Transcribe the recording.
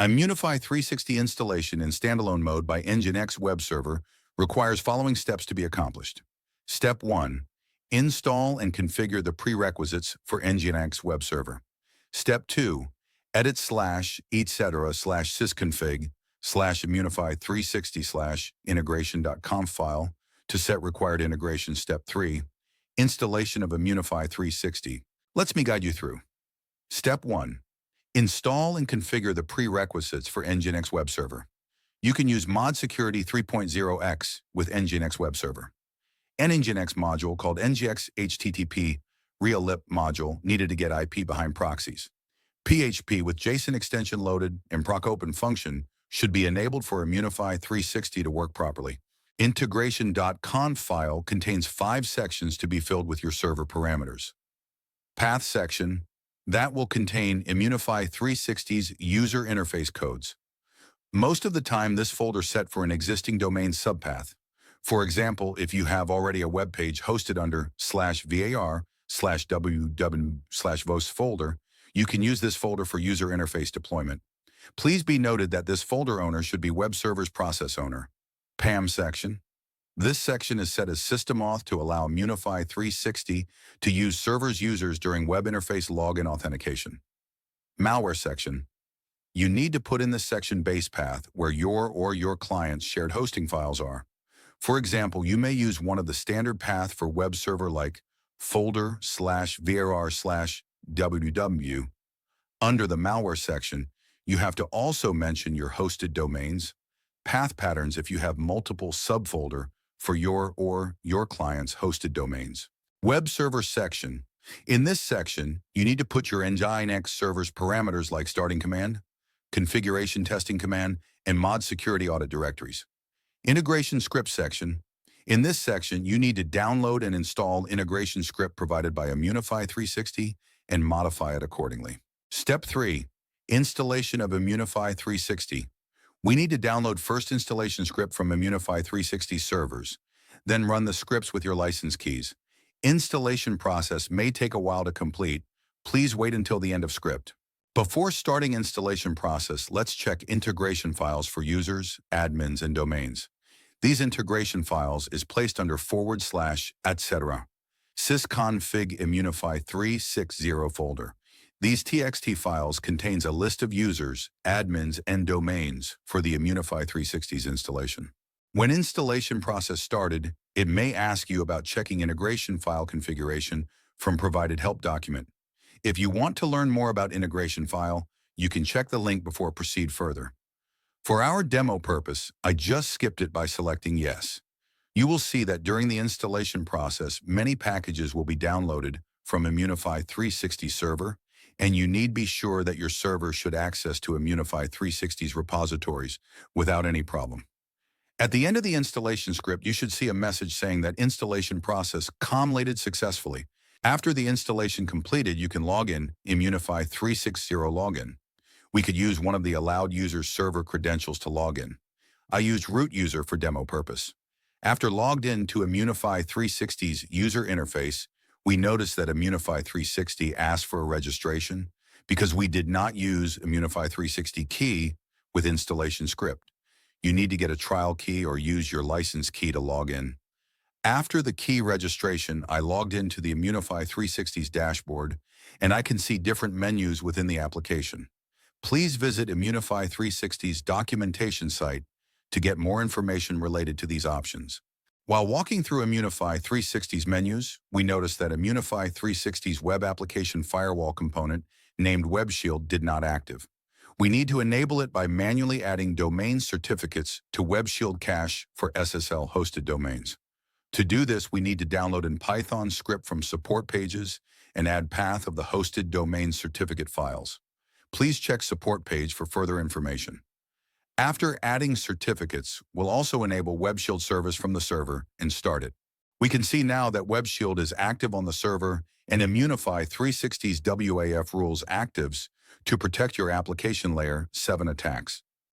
Imunify360 installation in standalone mode by nginx web server requires following steps to be accomplished. Step 1. Install and configure the prerequisites for nginx web server. Step 2. Edit /etc/syskconfig/imunify360/integration.conf file to set required integration. Step 3. Installation of Imunify360. Let's me guide you through. Step 1. Install and configure the prerequisites for nginx web server. You can use Mod Security 3.0x with nginx web server. An nginx module called nginx HTTP real-lip module needed to get IP behind proxies. PHP with JSON extension loaded and proc open function should be enabled for Imunify360 to work properly. Integration.conf file contains 5 sections to be filled with your server parameters. Path section, that will contain Imunify360's user interface codes. Most of the time, this folder is set for an existing domain subpath. For example, if you have already a web page hosted under /var/www/vos folder, you can use this folder for user interface deployment. Please be noted that this folder owner should be web server's process owner. PAM section. This section is set as system auth to allow Imunify360 to use server's users during web interface login authentication. Malware section. You need to put in this section base path where your or your client's shared hosting files are. For example, you may use one of the standard path for web server like folder/var/www. Under the malware section, you have to also mention your hosted domains, path patterns if you have multiple subfolder for your or your client's hosted domains. Web server section. In this section, you need to put your nginx server's parameters like starting command, configuration testing command, and mod security audit directories. Integration script section. In this section, you need to download and install integration script provided by Imunify360 and modify it accordingly. Step 3. Installation of Imunify360. We need to download first installation script from Imunify360 servers, then run the scripts with your license keys. Installation process may take a while to complete. Please wait until the end of script. Before starting installation process, let's check integration files for users, admins, and domains. These integration files is placed under /etc. sysconfig Imunify360 folder. These TXT files contains a list of users, admins, and domains for the Imunify360's installation. When installation process started, it may ask you about checking integration file configuration from provided help document. If you want to learn more about integration file, you can check the link before proceed further. For our demo purpose, I just skipped it by selecting yes. You will see that during the installation process, many packages will be downloaded from Imunify360 server, and you need be sure that your server should access to Imunify360's repositories without any problem. At the end of the installation script, you should see a message saying that installation process completed successfully. After the installation completed, you can log in Imunify360 login. We could use one of the allowed user server credentials to log in. I used root user for demo purpose. After logged in to Imunify360's user interface, we noticed that Imunify360 asked for a registration because we did not use Imunify360 key with installation script. You need to get a trial key or use your license key to log in. After the key registration, I logged into the Imunify360's dashboard, and I can see different menus within the application. Please visit Imunify360's documentation site to get more information related to these options. While walking through Imunify360's menus, we noticed that Imunify360's web application firewall component named Web Shield did not active. We need to enable it by manually adding domain certificates to Web Shield cache for SSL hosted domains. To do this, we need to download in Python script from support pages and add path of the hosted domain certificate files. Please check support page for further information. After adding certificates, we'll also enable Web Shield service from the server and start it. We can see now that Web Shield is active on the server and Imunify360's WAF rules actives to protect your application layer 7 attacks.